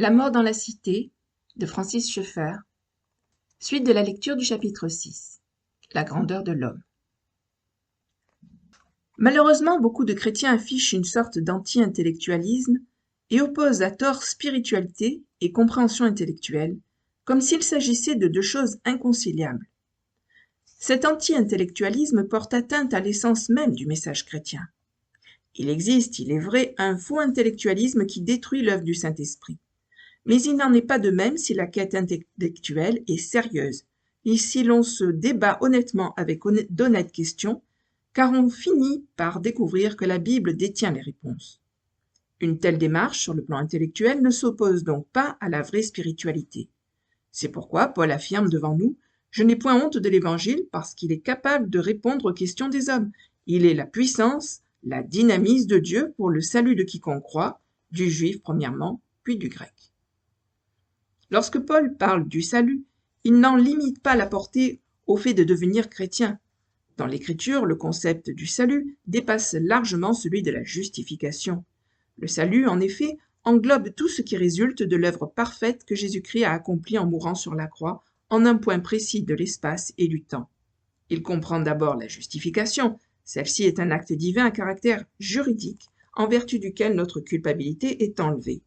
La mort dans la cité de Francis Schaeffer, suite de la lecture du chapitre 6, La grandeur de l'homme. Malheureusement, beaucoup de chrétiens affichent une sorte d'anti-intellectualisme et opposent à tort spiritualité et compréhension intellectuelle, comme s'il s'agissait de deux choses inconciliables. Cet anti-intellectualisme porte atteinte à l'essence même du message chrétien. Il existe, il est vrai, un faux intellectualisme qui détruit l'œuvre du Saint-Esprit. Mais il n'en est pas de même si la quête intellectuelle est sérieuse, et si l'on se débat honnêtement avec d'honnêtes questions, car on finit par découvrir que la Bible détient les réponses. Une telle démarche sur le plan intellectuel ne s'oppose donc pas à la vraie spiritualité. C'est pourquoi Paul affirme devant nous « Je n'ai point honte de l'Évangile parce qu'il est capable de répondre aux questions des hommes. Il est la puissance, la dynamise de Dieu pour le salut de quiconque croit, du juif premièrement, puis du grec. » Lorsque Paul parle du salut, il n'en limite pas la portée au fait de devenir chrétien. Dans l'Écriture, le concept du salut dépasse largement celui de la justification. Le salut, en effet, englobe tout ce qui résulte de l'œuvre parfaite que Jésus-Christ a accomplie en mourant sur la croix, en un point précis de l'espace et du temps. Il comprend d'abord la justification. Celle-ci est un acte divin à caractère juridique, en vertu duquel notre culpabilité est enlevée.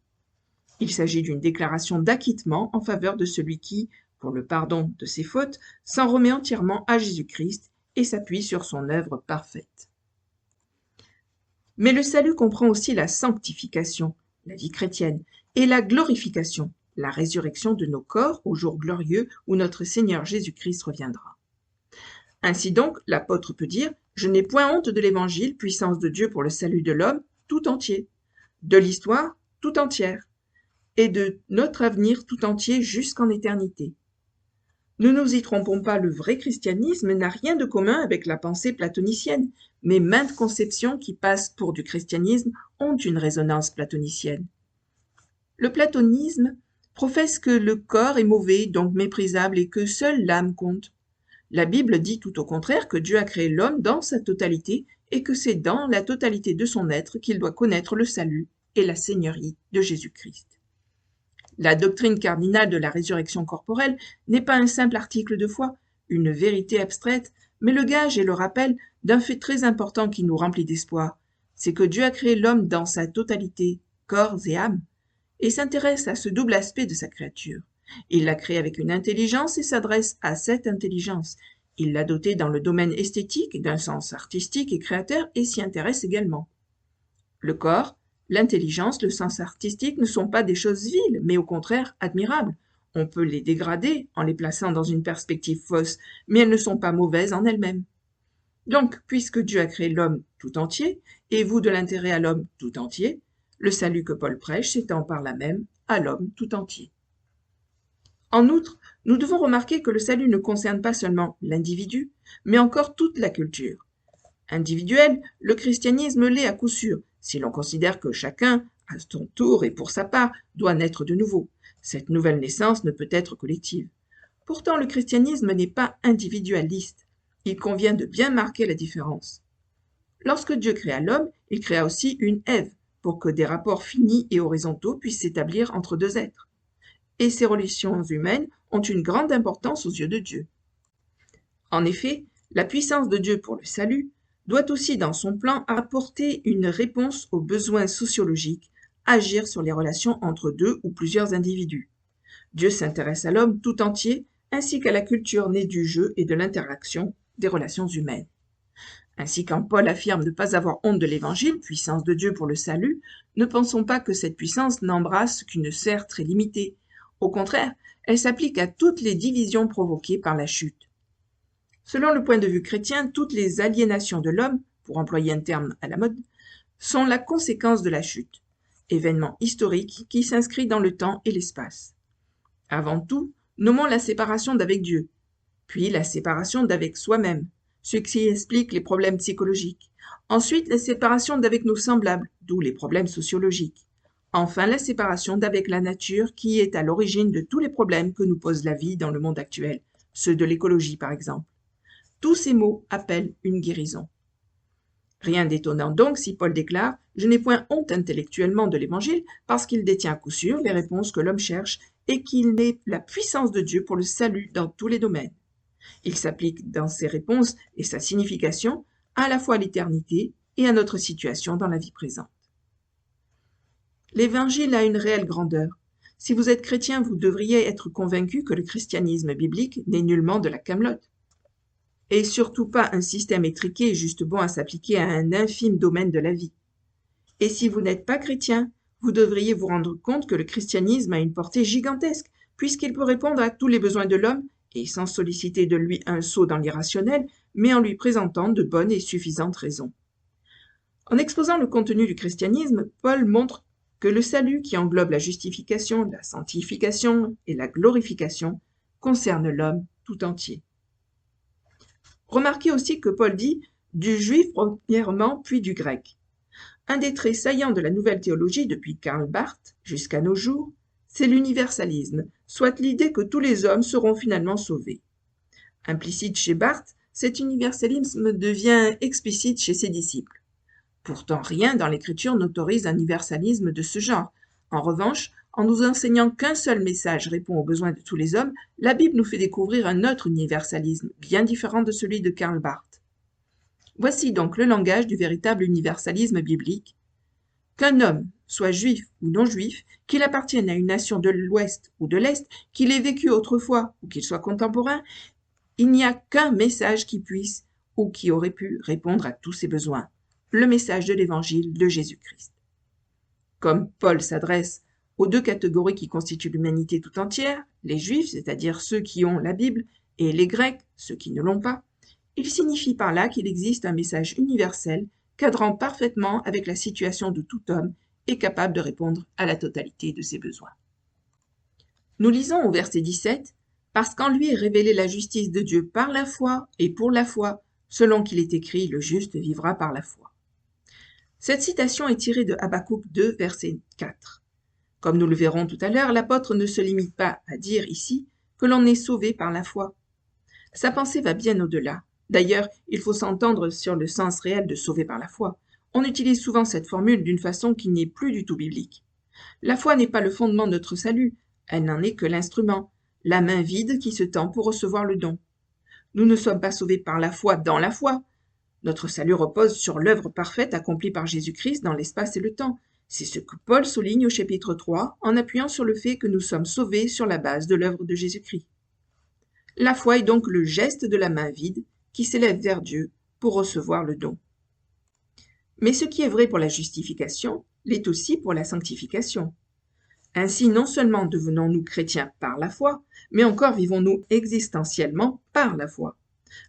Il s'agit d'une déclaration d'acquittement en faveur de celui qui, pour le pardon de ses fautes, s'en remet entièrement à Jésus-Christ et s'appuie sur son œuvre parfaite. Mais le salut comprend aussi la sanctification, la vie chrétienne, et la glorification, la résurrection de nos corps au jour glorieux où notre Seigneur Jésus-Christ reviendra. Ainsi donc, l'apôtre peut dire « Je n'ai point honte de l'Évangile, puissance de Dieu pour le salut de l'homme tout entier, de l'histoire tout entière, et de notre avenir tout entier jusqu'en éternité. » Ne nous y trompons pas, le vrai christianisme n'a rien de commun avec la pensée platonicienne, mais maintes conceptions qui passent pour du christianisme ont une résonance platonicienne. Le platonisme professe que le corps est mauvais, donc méprisable, et que seule l'âme compte. La Bible dit tout au contraire que Dieu a créé l'homme dans sa totalité et que c'est dans la totalité de son être qu'il doit connaître le salut et la seigneurie de Jésus-Christ. La doctrine cardinale de la résurrection corporelle n'est pas un simple article de foi, une vérité abstraite, mais le gage et le rappel d'un fait très important qui nous remplit d'espoir. C'est que Dieu a créé l'homme dans sa totalité, corps et âme, et s'intéresse à ce double aspect de sa créature. Il l'a créé avec une intelligence et s'adresse à cette intelligence. Il l'a doté dans le domaine esthétique d'un sens artistique et créateur et s'y intéresse également. Le corps, l'intelligence, le sens artistique ne sont pas des choses viles, mais au contraire admirables. On peut les dégrader en les plaçant dans une perspective fausse, mais elles ne sont pas mauvaises en elles-mêmes. Donc, puisque Dieu a créé l'homme tout entier, et vous de l'intérêt à l'homme tout entier, le salut que Paul prêche s'étend par là même à l'homme tout entier. En outre, nous devons remarquer que le salut ne concerne pas seulement l'individu, mais encore toute la culture. Individuel, le christianisme l'est à coup sûr, si l'on considère que chacun, à son tour et pour sa part, doit naître de nouveau. Cette nouvelle naissance ne peut être collective. Pourtant, le christianisme n'est pas individualiste. Il convient de bien marquer la différence. Lorsque Dieu créa l'homme, il créa aussi une Ève, pour que des rapports finis et horizontaux puissent s'établir entre deux êtres. Et ces relations humaines ont une grande importance aux yeux de Dieu. En effet, la puissance de Dieu pour le salut doit aussi, dans son plan, apporter une réponse aux besoins sociologiques, agir sur les relations entre deux ou plusieurs individus. Dieu s'intéresse à l'homme tout entier, ainsi qu'à la culture née du jeu et de l'interaction des relations humaines. Ainsi, quand Paul affirme ne pas avoir honte de l'Évangile, puissance de Dieu pour le salut, ne pensons pas que cette puissance n'embrasse qu'une sphère très limitée. Au contraire, elle s'applique à toutes les divisions provoquées par la chute. Selon le point de vue chrétien, toutes les aliénations de l'homme, pour employer un terme à la mode, sont la conséquence de la chute, événement historique qui s'inscrit dans le temps et l'espace. Avant tout, nommons la séparation d'avec Dieu, puis la séparation d'avec soi-même, ce qui explique les problèmes psychologiques. Ensuite, la séparation d'avec nos semblables, d'où les problèmes sociologiques. Enfin, la séparation d'avec la nature qui est à l'origine de tous les problèmes que nous pose la vie dans le monde actuel, ceux de l'écologie par exemple. Tous ces mots appellent une guérison. Rien d'étonnant donc si Paul déclare « Je n'ai point honte intellectuellement de l'Évangile parce qu'il détient à coup sûr les réponses que l'homme cherche et qu'il est la puissance de Dieu pour le salut dans tous les domaines. Il s'applique dans ses réponses et sa signification à la fois à l'éternité et à notre situation dans la vie présente. » L'Évangile a une réelle grandeur. Si vous êtes chrétien, vous devriez être convaincu que le christianisme biblique n'est nullement de la camelote. Et surtout pas un système étriqué juste bon à s'appliquer à un infime domaine de la vie. Et si vous n'êtes pas chrétien, vous devriez vous rendre compte que le christianisme a une portée gigantesque, puisqu'il peut répondre à tous les besoins de l'homme, et sans solliciter de lui un saut dans l'irrationnel, mais en lui présentant de bonnes et suffisantes raisons. En exposant le contenu du christianisme, Paul montre que le salut qui englobe la justification, la sanctification et la glorification concerne l'homme tout entier. Remarquez aussi que Paul dit « du juif premièrement, puis du grec ». Un des traits saillants de la nouvelle théologie depuis Karl Barth jusqu'à nos jours, c'est l'universalisme, soit l'idée que tous les hommes seront finalement sauvés. Implicite chez Barth, cet universalisme devient explicite chez ses disciples. Pourtant, rien dans l'Écriture n'autorise un universalisme de ce genre. En revanche, en nous enseignant qu'un seul message répond aux besoins de tous les hommes, la Bible nous fait découvrir un autre universalisme, bien différent de celui de Karl Barth. Voici donc le langage du véritable universalisme biblique. Qu'un homme, soit juif ou non juif, qu'il appartienne à une nation de l'Ouest ou de l'Est, qu'il ait vécu autrefois ou qu'il soit contemporain, il n'y a qu'un message qui puisse ou qui aurait pu répondre à tous ses besoins, le message de l'Évangile de Jésus-Christ. Comme Paul s'adresse aux deux catégories qui constituent l'humanité tout entière, les Juifs, c'est-à-dire ceux qui ont la Bible, et les Grecs, ceux qui ne l'ont pas, il signifie par là qu'il existe un message universel cadrant parfaitement avec la situation de tout homme et capable de répondre à la totalité de ses besoins. Nous lisons au verset 17 « Parce qu'en lui est révélée la justice de Dieu par la foi et pour la foi, selon qu'il est écrit, le juste vivra par la foi. » Cette citation est tirée de Habakkuk 2, verset 4. Comme nous le verrons tout à l'heure, l'apôtre ne se limite pas à dire ici que l'on est sauvé par la foi. Sa pensée va bien au-delà. D'ailleurs, il faut s'entendre sur le sens réel de sauver par la foi. On utilise souvent cette formule d'une façon qui n'est plus du tout biblique. La foi n'est pas le fondement de notre salut, elle n'en est que l'instrument, la main vide qui se tend pour recevoir le don. Nous ne sommes pas sauvés par la foi dans la foi. Notre salut repose sur l'œuvre parfaite accomplie par Jésus-Christ dans l'espace et le temps. C'est ce que Paul souligne au chapitre 3 en appuyant sur le fait que nous sommes sauvés sur la base de l'œuvre de Jésus-Christ. La foi est donc le geste de la main vide qui s'élève vers Dieu pour recevoir le don. Mais ce qui est vrai pour la justification l'est aussi pour la sanctification. Ainsi, non seulement devenons-nous chrétiens par la foi, mais encore vivons-nous existentiellement par la foi.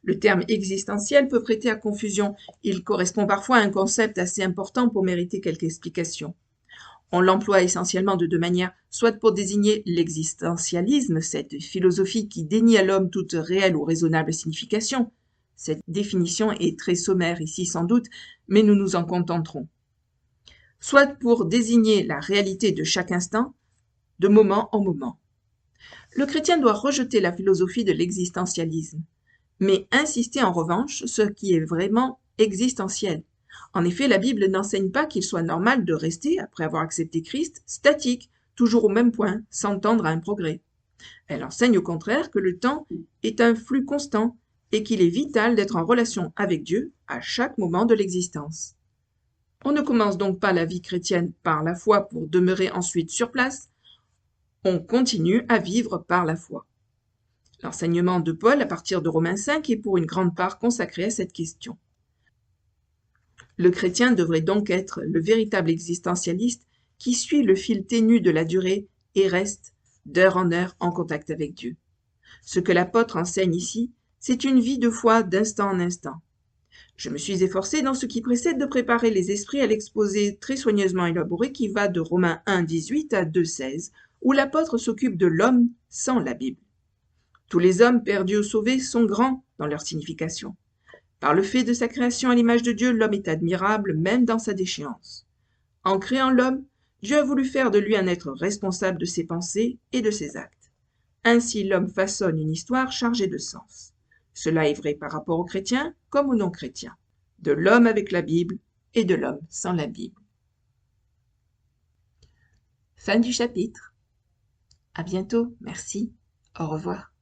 Le terme existentiel peut prêter à confusion. Il correspond parfois à un concept assez important pour mériter quelque explication. On l'emploie essentiellement de deux manières, soit pour désigner l'existentialisme, cette philosophie qui dénie à l'homme toute réelle ou raisonnable signification. Cette définition est très sommaire ici sans doute, mais nous nous en contenterons. Soit pour désigner la réalité de chaque instant, de moment en moment. Le chrétien doit rejeter la philosophie de l'existentialisme, mais insister en revanche sur ce qui est vraiment existentiel. En effet, la Bible n'enseigne pas qu'il soit normal de rester, après avoir accepté Christ, statique, toujours au même point, sans tendre à un progrès. Elle enseigne au contraire que le temps est un flux constant et qu'il est vital d'être en relation avec Dieu à chaque moment de l'existence. On ne commence donc pas la vie chrétienne par la foi pour demeurer ensuite sur place, on continue à vivre par la foi. L'enseignement de Paul à partir de Romains 5 est pour une grande part consacré à cette question. Le chrétien devrait donc être le véritable existentialiste qui suit le fil ténu de la durée et reste, d'heure en heure, en contact avec Dieu. Ce que l'apôtre enseigne ici, c'est une vie de foi d'instant en instant. Je me suis efforcé dans ce qui précède de préparer les esprits à l'exposé très soigneusement élaboré qui va de Romains 1, 18 à 2, 16, où l'apôtre s'occupe de l'homme sans la Bible. Tous les hommes, perdus ou sauvés, sont grands dans leur signification. Par le fait de sa création à l'image de Dieu, l'homme est admirable même dans sa déchéance. En créant l'homme, Dieu a voulu faire de lui un être responsable de ses pensées et de ses actes. Ainsi, l'homme façonne une histoire chargée de sens. Cela est vrai par rapport aux chrétiens comme aux non-chrétiens. de l'homme avec la Bible et de l'homme sans la Bible. Fin du chapitre. À bientôt, merci, au revoir.